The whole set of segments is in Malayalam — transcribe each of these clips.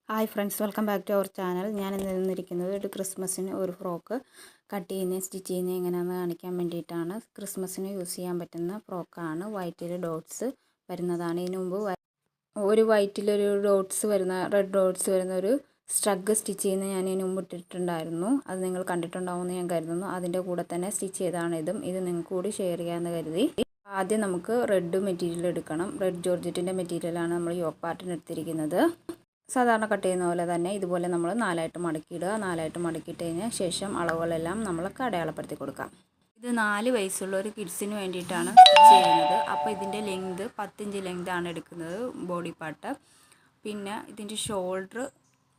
Hi friends, welcome back to our channel. ഞാൻ ഇന്ന് നിന്നിരിക്കുന്നത് ഒരു ക്രിസ്മസിന് ഒരു ഫ്രോക്ക് കട്ട് ചെയ്യുന്നത് സ്റ്റിച്ച് ചെയ്യുന്നത് എങ്ങനെയാണെന്ന് കാണിക്കാൻ വേണ്ടിയിട്ടാണ്. ക്രിസ്മസിന് യൂസ് ചെയ്യാൻ പറ്റുന്ന ഫ്രോക്കാണ്. വൈറ്റിൽ ഡോട്ട്സ് വരുന്നതാണ്. ഇതിനു മുമ്പ് ഒരു വൈറ്റിലൊരു ഡോട്ട്സ് വരുന്ന റെഡ് ഡോട്ട്സ് വരുന്ന ഒരു സ്ട്രഗ് സ്റ്റിച്ച് ചെയ്യുന്നത് ഞാൻ ഇതിനു മുമ്പ് ഇട്ടിട്ടുണ്ടായിരുന്നു. അത് നിങ്ങൾ കണ്ടിട്ടുണ്ടാവുമെന്ന് ഞാൻ കരുതുന്നു. അതിൻ്റെ കൂടെ തന്നെ സ്റ്റിച്ച് ചെയ്താണ് ഇതും. ഇത് നിങ്ങൾക്ക് കൂടി ഷെയർ ചെയ്യാമെന്ന് കരുതി. ആദ്യം നമുക്ക് റെഡ് മെറ്റീരിയൽ എടുക്കണം. റെഡ് ജോർജറ്റിൻ്റെ മെറ്റീരിയലാണ് നമ്മൾ യോക്ക് പാർട്ടിന് എടുത്തിരിക്കുന്നത്. സാധാരണ കട്ട് ചെയ്യുന്ന പോലെ തന്നെ ഇതുപോലെ നമ്മൾ നാലായിട്ട് മടക്കിയിടുക. നാലായിട്ട് മടക്കിയിട്ടതിന് ശേഷം അളവുകളെല്ലാം നമ്മൾക്ക് അടയാളപ്പെടുത്തി കൊടുക്കാം. ഇത് 4 വയസ്സുള്ള ഒരു കിഡ്സിന് വേണ്ടിയിട്ടാണ് സ്റ്റിച്ച് ചെയ്യുന്നത്. അപ്പോൾ ഇതിൻ്റെ ലെങ്ത് 10 ഇഞ്ച് ലെങ്താണ് എടുക്കുന്നത്, ബോഡി പാർട്ട്. പിന്നെ ഇതിൻ്റെ ഷോൾഡർ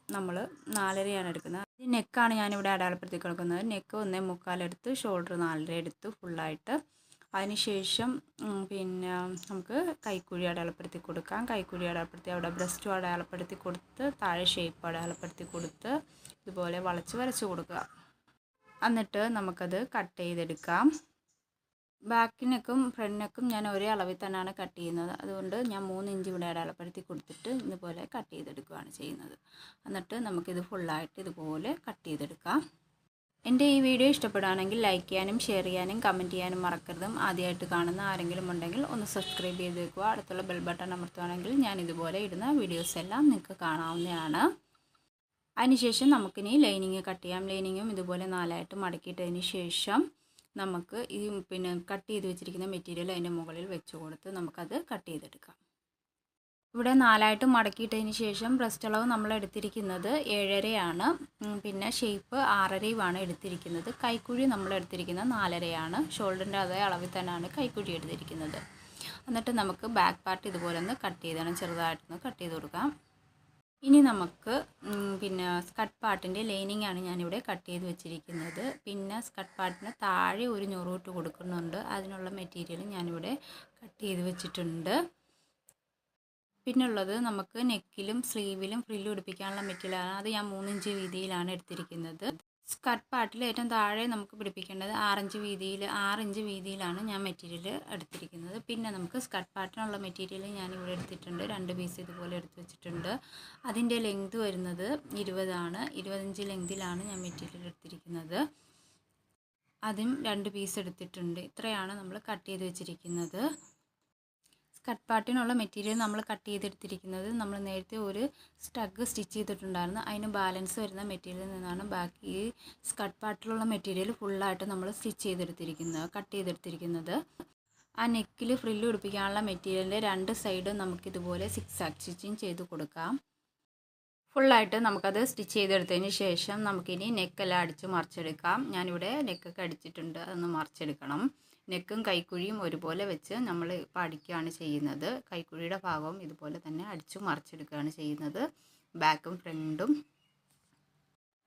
നമ്മൾ 4.5 എടുക്കുന്നത്. ഈ നെക്കാണ് ഞാനിവിടെ അടയാളപ്പെടുത്തി കൊടുക്കുന്നത്. നെക്ക് 1.25 എടുത്ത്, ഷോൾഡർ 4.5 എടുത്ത് ഫുള്ളായിട്ട്. അതിനുശേഷം പിന്നെ നമുക്ക് കൈക്കുഴി അടയാളപ്പെടുത്തി കൊടുക്കാം. കൈക്കുഴി അടയാളപ്പെടുത്തി അവിടെ ബ്രസ്റ്റും അടയാളപ്പെടുത്തി കൊടുത്ത് താഴെ ഷേപ്പ് അടയാളപ്പെടുത്തി കൊടുത്ത് ഇതുപോലെ വളച്ച് വരച്ച് കൊടുക്കുക. എന്നിട്ട് നമുക്കത് കട്ട് ചെയ്തെടുക്കാം. ബാക്ക് നെക്കും ഫ്രണ്ട് നെക്കും ഞാൻ ഒരേ അളവിൽ തന്നെയാണ് കട്ട് ചെയ്യുന്നത്. അതുകൊണ്ട് ഞാൻ 3 ഇഞ്ച് ഇവിടെ അടയാളപ്പെടുത്തി കൊടുത്തിട്ട് ഇതുപോലെ കട്ട് ചെയ്തെടുക്കുകയാണ് ചെയ്യുന്നത്. എന്നിട്ട് നമുക്കിത് ഫുള്ളായിട്ട് ഇതുപോലെ കട്ട് ചെയ്തെടുക്കാം. എൻ്റെ ഈ വീഡിയോ ഇഷ്ടപ്പെടുകയാണെങ്കിൽ ലൈക്ക് ചെയ്യാനും ഷെയർ ചെയ്യാനും കമൻറ്റ് ചെയ്യാനും മറക്കരുതും. ആദ്യമായിട്ട് കാണുന്ന ആരെങ്കിലും ഉണ്ടെങ്കിൽ ഒന്ന് സബ്സ്ക്രൈബ് ചെയ്ത് വെക്കുക. അടുത്തുള്ള ബെൽ ബട്ടൺ അമർത്തുകയാണെങ്കിൽ ഞാൻ ഇതുപോലെ ഇടുന്ന വീഡിയോസ് എല്ലാം നിങ്ങൾക്ക് കാണാവുന്നതാണ്. അതിനുശേഷം നമുക്കിനി ലൈനിങ് കട്ട് ചെയ്യാം. ലൈനിങ്ങും ഇതുപോലെ 4ആയിട്ട് മടക്കിയിട്ടതിന് ശേഷം നമുക്ക് ഈ കട്ട് ചെയ്ത് വെച്ചിരിക്കുന്ന മെറ്റീരിയൽ അതിൻ്റെ മുകളിൽ വെച്ച് കൊടുത്ത് നമുക്കത് കട്ട് ചെയ്തെടുക്കാം. ഇവിടെ 4ആയിട്ട് മടക്കിയിട്ടതിന് ശേഷം ബ്രസ്റ്റ് അളവ് നമ്മൾ എടുത്തിരിക്കുന്നത് 7.5 പിന്നെ ഷേപ്പ് 6.5 എടുത്തിരിക്കുന്നത്. കൈക്കുഴി നമ്മൾ എടുത്തിരിക്കുന്നത് 4.5. ഷോൾഡറിൻ്റെ അതേ അളവിൽ തന്നെയാണ് കൈക്കുഴി എടുത്തിരിക്കുന്നത്. എന്നിട്ട് നമുക്ക് ബാക്ക് പാർട്ട് ഇതുപോലെ ഒന്ന് കട്ട് ചെയ്തണം. ചെറുതായിട്ടൊന്ന് കട്ട് ചെയ്ത് കൊടുക്കാം. ഇനി നമുക്ക് സ്കർട്ട് പാർട്ടിൻ്റെ ലൈനിങ് ആണ് ഞാനിവിടെ കട്ട് ചെയ്ത് വെച്ചിരിക്കുന്നത്. പിന്നെ സ്കർട്ട് പാർട്ടിന് താഴെ ഒരു ഞൊറൂട്ട് കൊടുക്കുന്നുണ്ട്. അതിനുള്ള മെറ്റീരിയൽ ഞാനിവിടെ കട്ട് ചെയ്ത് വെച്ചിട്ടുണ്ട്. പിന്നുള്ളത് നമുക്ക് നെക്കിലും സ്ലീവിലും ഫ്രില്ല് പിടിപ്പിക്കാനുള്ള മെറ്റീരിയലാണ്. അത് ഞാൻ 3 ഇഞ്ച് വീതിയിലാണ് എടുത്തിരിക്കുന്നത്. സ്കർട്ട് പാർട്ടിൽ ഏറ്റവും താഴെ നമുക്ക് പിടിപ്പിക്കേണ്ടത് 6 ഇഞ്ച് വീതിയിലാണ് ഞാൻ മെറ്റീരിയൽ എടുത്തിരിക്കുന്നത്. പിന്നെ നമുക്ക് സ്കർട്ട് പാർട്ടിനുള്ള മെറ്റീരിയൽ ഞാനിവിടെ എടുത്തിട്ടുണ്ട്. 2 പീസ് ഇതുപോലെ എടുത്ത് വെച്ചിട്ടുണ്ട്. അതിൻ്റെ ലെങ്ത് വരുന്നത് 20 25 ലെങ്തിലാണ് ഞാൻ മെറ്റീരിയൽ എടുത്തിരിക്കുന്നത്. അതും 2 പീസ് എടുത്തിട്ടുണ്ട്. ഇത്രയാണ് നമ്മൾ കട്ട് ചെയ്ത് വെച്ചിരിക്കുന്നത്. സ്കർട്ട് പാർട്ടിനുള്ള മെറ്റീരിയൽ നമ്മൾ കട്ട് ചെയ്തെടുത്തിരിക്കുന്നത് നമ്മൾ നേരത്തെ ഒരു സ്റ്റഗ് സ്റ്റിച്ച് ചെയ്തിട്ടുണ്ടായിരുന്നു. അതിന് ബാലൻസ് വരുന്ന മെറ്റീരിയലിൽ നിന്നാണ് ബാക്കി ഈ സ്കർട്ട് പാർട്ടിലുള്ള മെറ്റീരിയൽ ഫുള്ളായിട്ട് നമ്മൾ കട്ട് ചെയ്തെടുത്തിരിക്കുന്നത്. ആ നെക്കിൽ ഫ്രില്ല് പിടിപ്പിക്കാനുള്ള മെറ്റീരിയലിൻ്റെ 2 സൈഡും നമുക്കിതുപോലെ 6 ആക്ക് സ്റ്റിച്ചിങ് ചെയ്ത് കൊടുക്കാം. ഫുള്ളായിട്ട് നമുക്കത് സ്റ്റിച്ച് ചെയ്തെടുത്തതിന് ശേഷം നമുക്കിനി നെക്കെല്ലാം അടിച്ച് മറിച്ചെടുക്കാം. ഞാനിവിടെ നെക്കൊക്കെ അടിച്ചിട്ടുണ്ട്, അതൊന്ന് മറിച്ചെടുക്കണം. നെക്കും കൈക്കുഴിയും ഒരുപോലെ വെച്ച് നമ്മൾ ഇപ്പോൾ അടിക്കുകയാണ് ചെയ്യുന്നത്. കൈക്കുഴിയുടെ ഭാഗവും ഇതുപോലെ തന്നെ അടിച്ചു മറിച്ചെടുക്കുകയാണ് ചെയ്യുന്നത്. ബാക്കും ഫ്രണ്ടും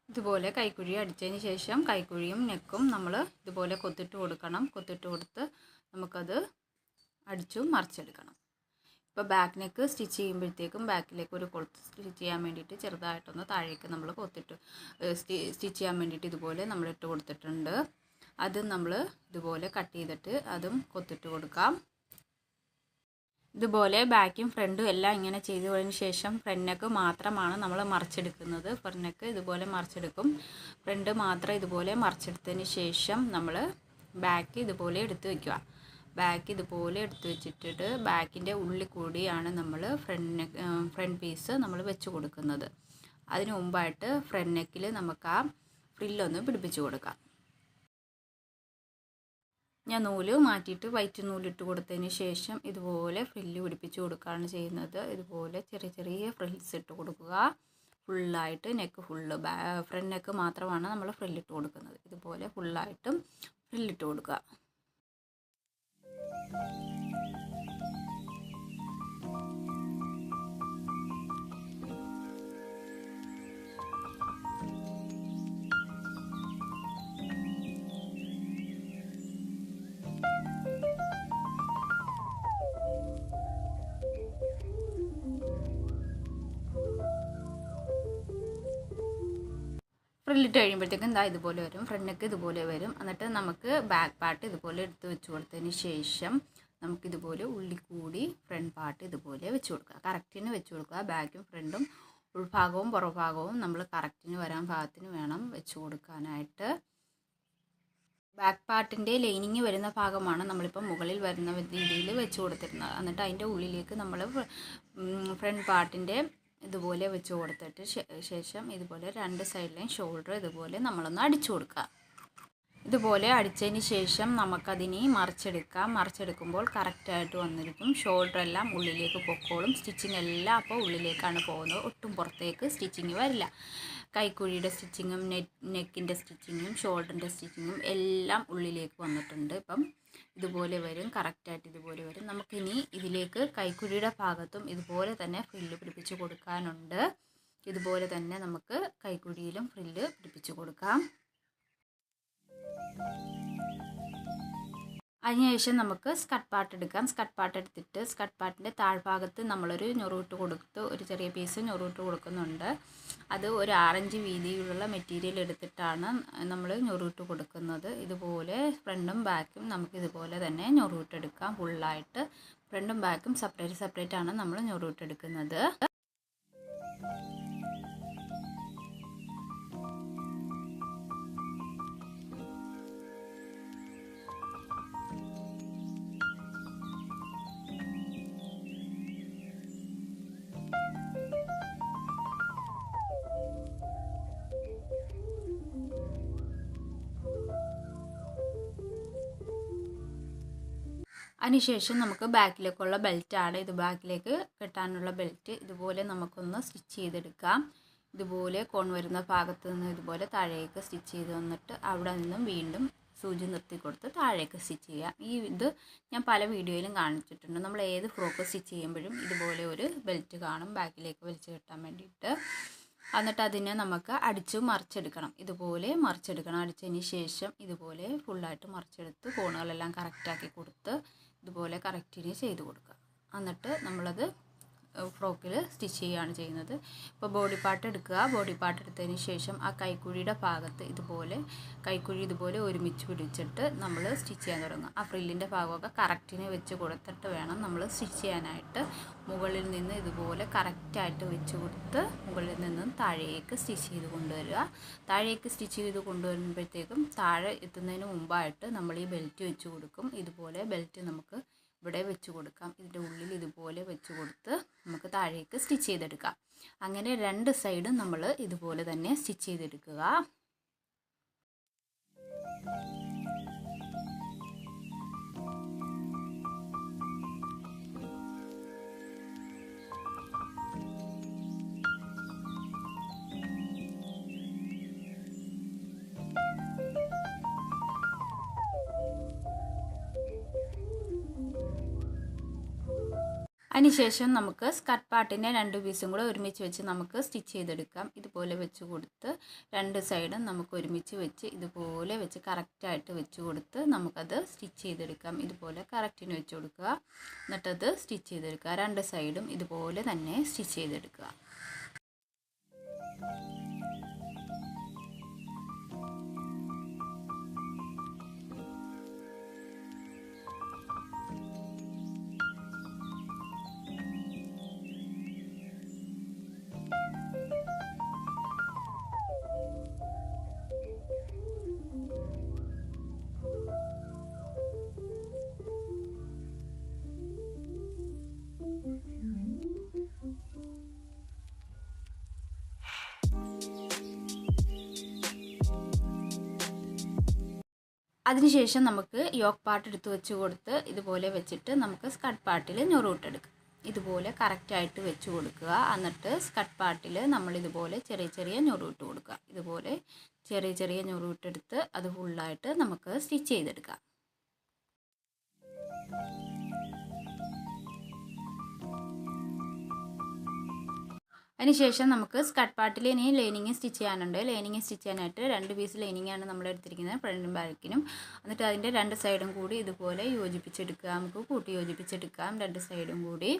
ഇതുപോലെ കൈക്കുഴി അടിച്ചതിന് ശേഷം കൈക്കുഴിയും നെക്കും നമ്മൾ ഇതുപോലെ കൊത്തിട്ട് കൊടുക്കണം. കൊത്തിട്ട് കൊടുത്ത് നമുക്കത് അടിച്ചു മറിച്ചെടുക്കണം. ഇപ്പോൾ ബാക്ക് നെക്ക് സ്റ്റിച്ച് ചെയ്യുമ്പോഴത്തേക്കും ബാക്കിലേക്ക് ഒരു കൊളുത്ത് സ്റ്റിച്ച് ചെയ്യാൻ വേണ്ടിയിട്ട് ചെറുതായിട്ടൊന്ന് താഴേക്ക് നമ്മൾ കൊത്തിട്ട് സ്റ്റിച്ച് ചെയ്യാൻ വേണ്ടിയിട്ട് ഇതുപോലെ നമ്മൾ ഇട്ട് കൊടുത്തിട്ടുണ്ട്. അത് നമ്മൾ ഇതുപോലെ കട്ട് ചെയ്തിട്ട് അതും കൊത്തിട്ട് കൊടുക്കാം. ഇതുപോലെ ബാക്കും ഫ്രണ്ടും എല്ലാം ഇങ്ങനെ ചെയ്തതിന് ശേഷം ഫ്രണ്ട് നെക്ക് മാത്രമാണ് നമ്മൾ മറിച്ചെടുക്കുന്നത്. ഫ്രണ്ട് നെക്ക് ഇതുപോലെ മറിച്ചെടുക്കും. ഫ്രണ്ട് മാത്രം ഇതുപോലെ മറിച്ചെടുത്തതിന് ശേഷം നമ്മൾ ബാക്ക് ഇതുപോലെ എടുത്ത് വയ്ക്കുക. ബാക്ക് ഇതുപോലെ എടുത്ത് വെച്ചിട്ട് ബാക്കിൻ്റെ ഉള്ളിൽ കൂടിയാണ് നമ്മൾ ഫ്രണ്ട് പീസ് നമ്മൾ വെച്ച് കൊടുക്കുന്നത്. അതിന് മുമ്പായിട്ട് ഫ്രണ്ട് നെക്കിൽ നമുക്ക് ആ ഫ്രില്ലൊന്ന് പിടിപ്പിച്ച് കൊടുക്കാം. ഞാൻ നൂല് മാറ്റിയിട്ട് വൈറ്റ് നൂലിട്ട് കൊടുത്തതിന് ശേഷം ഇതുപോലെ ഫ്രില്ല് പിടിപ്പിച്ച് കൊടുക്കുകയാണ് ചെയ്യുന്നത്. ഇതുപോലെ ചെറിയ ചെറിയ ഫ്രിൽസ് ഇട്ട് കൊടുക്കുക. ഫുള്ളായിട്ട് നെക്ക് ഫ്രണ്ട് നെക്ക് മാത്രമാണ് നമ്മൾ ഫ്രില്ലിട്ട് കൊടുക്കുന്നത്. ഇതുപോലെ ഫുള്ളായിട്ടും ഫ്രില്ലിട്ട് കൊടുക്കുക. ഫ്രില്ലിട്ട് കഴിയുമ്പോഴത്തേക്കും ഇതുപോലെ വരും. ഫ്രണ്ട് നെക്ക് ഇതുപോലെ വരും. എന്നിട്ട് നമുക്ക് ബാക്ക് പാർട്ട് ഇതുപോലെ എടുത്ത് വെച്ച് കൊടുത്തതിന് ശേഷം നമുക്കിതുപോലെ ഉള്ളിൽ കൂടി ഫ്രണ്ട് പാർട്ട് ഇതുപോലെ വെച്ച് കൊടുക്കുക. കറക്റ്റിന് വെച്ച് കൊടുക്കുക. ബാക്കും ഫ്രണ്ടും ഉൾഭാഗവും പുറഭാഗവും നമ്മൾ കറക്റ്റിന് വരാൻ ഭാഗത്തിന് വേണം വെച്ച് കൊടുക്കാനായിട്ട്. ബാക്ക് പാർട്ടിൻ്റെ ലൈനിങ് വരുന്ന ഭാഗമാണ് നമ്മളിപ്പോൾ മുകളിൽ വരുന്ന രീതിയിൽ വെച്ച് കൊടുത്തിരുന്നത്. എന്നിട്ട് അതിൻ്റെ ഉള്ളിലേക്ക് നമ്മൾ ഫ്രണ്ട് പാർട്ടിൻ്റെ ഇതുപോലെ വെച്ച് കൊടുത്തിട്ട് ശേഷം ഇതുപോലെ രണ്ട് സൈഡിലെയും ഷോൾഡർ ഇതുപോലെ നമ്മളൊന്ന് അടിച്ചു കൊടുക്കുക. ഇതുപോലെ അടിച്ചതിന് ശേഷം നമുക്കതിനെ മറിച്ചെടുക്കാം. മറിച്ചെടുക്കുമ്പോൾ കറക്റ്റായിട്ട് വന്നിരിക്കും. ഷോൾഡർ എല്ലാം ഉള്ളിലേക്ക് പൊക്കോളും. സ്റ്റിച്ചിങ് എല്ലാം അപ്പോൾ ഉള്ളിലേക്കാണ് പോകുന്നത്. ഒട്ടും പുറത്തേക്ക് സ്റ്റിച്ചിങ് വരില്ല. കൈക്കുഴിയുടെ സ്റ്റിച്ചിങ്ങും നെക്കിൻ്റെ സ്റ്റിച്ചിങ്ങും ഷോൾഡറിൻ്റെ സ്റ്റിച്ചിങ്ങും എല്ലാം ഉള്ളിലേക്ക് വന്നിട്ടുണ്ട്. ഇപ്പം ഇതുപോലെ വരും. കറക്റ്റായിട്ട് ഇതുപോലെ വരും. നമുക്കിനി ഇതിലേക്ക് കൈക്കുഴിയുടെ ഭാഗത്തും ഇതുപോലെ തന്നെ ഫ്രില്ല് പിടിപ്പിച്ച് കൊടുക്കാനുണ്ട്. ഇതുപോലെ തന്നെ നമുക്ക് കൈക്കുഴിയിലും ഫ്രില്ല് പിടിപ്പിച്ച് കൊടുക്കാം. അതിനുശേഷം നമുക്ക് സ്കർട്ട് പാർട്ട് എടുക്കാം. സ്കർട്ട് പാർട്ട് എടുത്തിട്ട് സ്കർട്ട് പാർട്ടിൻ്റെ താഴ്ഭാഗത്ത് നമ്മളൊരു ഞൊറുവിട്ട് കൊടുത്ത് ഒരു ചെറിയ പീസ് ഞൊറുവിട്ട് കൊടുക്കുന്നുണ്ട്. അത് ഒരു 6 ഇഞ്ച് വീതിയിലുള്ള മെറ്റീരിയൽ എടുത്തിട്ടാണ് നമ്മൾ ഞൊറുവിട്ട് കൊടുക്കുന്നത്. ഇതുപോലെ ഫ്രണ്ടും ബാക്കും നമുക്ക് ഇതുപോലെ തന്നെ ഞൊറുവിട്ടെടുക്കാം. ഫുള്ളായിട്ട് ഫ്രണ്ടും ബാക്കും സെപ്പറേറ്റ് ആണ് നമ്മൾ ഞൊറുവിട്ടെടുക്കുന്നത്. അതിനുശേഷം നമുക്ക് ബാക്കിലേക്കുള്ള ബെൽറ്റാണ്. ഇത് ബാക്കിലേക്ക് കെട്ടാനുള്ള ബെൽറ്റ്. ഇതുപോലെ നമുക്കൊന്ന് സ്റ്റിച്ച് ചെയ്തെടുക്കാം. ഇതുപോലെ കോൺ വരുന്ന ഭാഗത്ത് നിന്ന് ഇതുപോലെ താഴേക്ക് സ്റ്റിച്ച് ചെയ്ത് വന്നിട്ട് അവിടെ നിന്നും വീണ്ടും സൂചി നിർത്തി കൊടുത്ത് താഴേക്ക് സ്റ്റിച്ച് ചെയ്യാം. ഇത് ഞാൻ പല വീഡിയോയിലും കാണിച്ചിട്ടുണ്ട്. നമ്മൾ ഏത് ഫ്രോക്ക് സ്റ്റിച്ച് ചെയ്യുമ്പോഴും ഇതുപോലെ ഒരു ബെൽറ്റ് കാണും ബാക്കിലേക്ക് വലിച്ചു കെട്ടാൻ വേണ്ടിയിട്ട്. എന്നിട്ട് അതിനെ നമുക്ക് അടിച്ച് മറിച്ചെടുക്കണം. ഇതുപോലെ മറിച്ചെടുക്കണം. അടിച്ചതിന് ശേഷം ഇതുപോലെ ഫുള്ളായിട്ട് മറിച്ചെടുത്ത് കോണുകളെല്ലാം കറക്റ്റാക്കി കൊടുത്ത് ഇതുപോലെ കറക്റ്റിന് ചെയ്ത് കൊടുക്കുക. എന്നിട്ട് നമ്മളത് ഫ്രോക്കിൽ സ്റ്റിച്ച് ചെയ്യുകയാണ് ചെയ്യുന്നത്. ഇപ്പോൾ ബോഡി പാർട്ട് എടുക്കുക. ബോഡി പാർട്ട് എടുത്തതിന് ശേഷം ആ കൈക്കുഴിയുടെ ഭാഗത്ത് കൈക്കുഴി ഇതുപോലെ ഒരുമിച്ച് പിടിച്ചിട്ട് നമ്മൾ സ്റ്റിച്ച് ചെയ്യാൻ തുടങ്ങുക. ആ ഫ്രില്ലിൻ്റെ ഭാഗമൊക്കെ കറക്റ്റിന് വെച്ച് കൊടുത്തിട്ട് വേണം നമ്മൾ സ്റ്റിച്ച് ചെയ്യാനായിട്ട്. മുകളിൽ നിന്ന് ഇതുപോലെ കറക്റ്റായിട്ട് വെച്ച് കൊടുത്ത് മുകളിൽ നിന്നും താഴേക്ക് സ്റ്റിച്ച് ചെയ്ത് കൊണ്ടുവരിക. താഴേക്ക് സ്റ്റിച്ച് ചെയ്ത് കൊണ്ടുവരുമ്പോഴത്തേക്കും താഴെ എത്തുന്നതിന് മുമ്പായിട്ട് നമ്മൾ ഈ ബെൽറ്റ് വെച്ച് കൊടുക്കും. ഇതുപോലെ ബെൽറ്റ് നമുക്ക് ഇവിടെ വെച്ച് കൊടുക്കാം. ഇതിൻ്റെ ഉള്ളിൽ ഇതുപോലെ വെച്ച് കൊടുത്ത് നമുക്ക് താഴേക്ക് സ്റ്റിച്ച് ചെയ്തെടുക്കാം. അങ്ങനെ രണ്ട് സൈഡും നമ്മൾ ഇതുപോലെ തന്നെ സ്റ്റിച്ച് ചെയ്തെടുക്കുക. അതിനുശേഷം നമുക്ക് സ്കർട്ട് പാർട്ടിൻ്റെ 2 പീസും കൂടെ ഒരുമിച്ച് വെച്ച് നമുക്ക് സ്റ്റിച്ച് ചെയ്തെടുക്കാം. ഇതുപോലെ വെച്ച് കൊടുത്ത് രണ്ട് സൈഡും നമുക്ക് ഒരുമിച്ച് വെച്ച് ഇതുപോലെ വെച്ച് കറക്റ്റായിട്ട് വെച്ച് കൊടുത്ത് നമുക്കത് സ്റ്റിച്ച് ചെയ്തെടുക്കാം. ഇതുപോലെ കറക്റ്റിന് വെച്ച് കൊടുക്കുക. എന്നിട്ടത് സ്റ്റിച്ച് ചെയ്തെടുക്കുക. രണ്ട് സൈഡും ഇതുപോലെ തന്നെ സ്റ്റിച്ച് ചെയ്തെടുക്കുക. അതിനുശേഷം നമുക്ക് യോക്ക് പാർട്ട് എടുത്ത് വെച്ച് കൊടുത്ത് ഇതുപോലെ വെച്ചിട്ട് നമുക്ക് സ്കർട്ട് പാർട്ടിൽ ഞൊറുവിട്ടെടുക്കാം. ഇതുപോലെ കറക്റ്റായിട്ട് വെച്ച് കൊടുക്കുക. എന്നിട്ട് സ്കർട്ട് പാർട്ടിൽ നമ്മളിതുപോലെ ചെറിയ ചെറിയ ഞൊറുവിട്ട് കൊടുക്കുക. ഇതുപോലെ ചെറിയ ചെറിയ ഞൊറുവിട്ടെടുത്ത് അത് ഫുള്ളായിട്ട് നമുക്ക് സ്റ്റിച്ച് ചെയ്തെടുക്കാം. അതിനുശേഷം നമുക്ക് സ്കർട്ട് പാർട്ടിൽ ഇനി ലൈനിങ് സ്റ്റിച്ച് ചെയ്യാനുണ്ട്. ലൈനിങ് സ്റ്റിച്ച് ചെയ്യാനായിട്ട് 2 പീസ് ലൈനിങ്ങാണ് നമ്മൾ എടുത്തിരിക്കുന്നത്, ഫ്രണ്ടും ബാക്കിനും. എന്നിട്ട് അതിൻ്റെ 2 സൈഡും കൂടി ഇതുപോലെ യോജിപ്പിച്ചെടുക്കുക. നമുക്ക് കൂട്ടി യോജിപ്പിച്ചെടുക്കാം 2 സൈഡും കൂടി.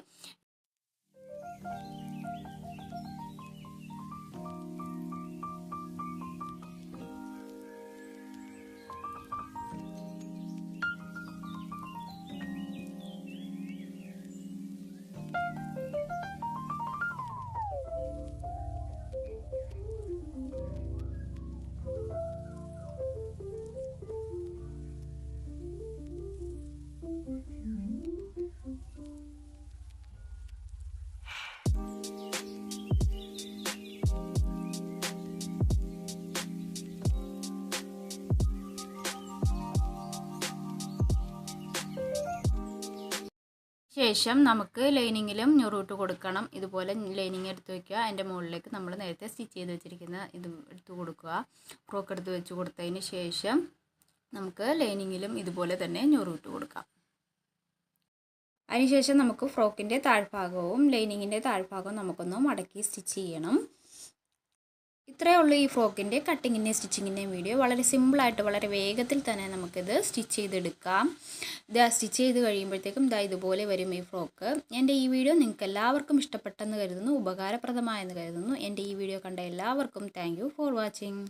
ശേഷം നമുക്ക് ലൈനിങ്ങിലും ഞൊറിട്ട് കൊടുക്കണം. ഇതുപോലെ ലൈനിങ് എടുത്ത് വയ്ക്കുക. അതിൻ്റെ മുകളിലേക്ക് നമ്മൾ നേരത്തെ സ്റ്റിച്ച് ചെയ്ത് വെച്ചിരിക്കുന്ന ഇത് എടുത്ത് കൊടുക്കുക. ഫ്രോക്ക് എടുത്ത് വെച്ച് കൊടുത്തതിന് ശേഷം നമുക്ക് ലൈനിങ്ങിലും ഇതുപോലെ തന്നെ ഞൊറിട്ട് കൊടുക്കാം. അതിനുശേഷം നമുക്ക് ഫ്രോക്കിൻ്റെ താഴ്ഭാഗവും ലൈനിങ്ങിൻ്റെ താഴ്ഭാഗവും നമുക്കൊന്ന് മടക്കി സ്റ്റിച്ച് ചെയ്യണം. ഇത്രയേ ഉള്ളൂ ഈ ഫ്രോക്കിൻ്റെ കട്ടിങ്ങിൻ്റെയും സ്റ്റിച്ചിങ്ങിൻ്റെയും വീഡിയോ. വളരെ സിമ്പിളായിട്ട് വളരെ വേഗത്തിൽ തന്നെ നമുക്കിത് സ്റ്റിച്ച് ചെയ്തെടുക്കാം. ഇത് സ്റ്റിച്ച് ചെയ്ത് കഴിയുമ്പോഴത്തേക്കും ഇതുപോലെ വരും ഈ ഫ്രോക്ക്. എൻ്റെ ഈ വീഡിയോ നിങ്ങൾക്ക് എല്ലാവർക്കും ഇഷ്ടപ്പെട്ടെന്ന് കരുതുന്നു, ഉപകാരപ്രദമായെന്ന് കരുതുന്നു. എൻ്റെ ഈ വീഡിയോ കണ്ട എല്ലാവർക്കും താങ്ക് യു ഫോർ വാച്ചിങ്.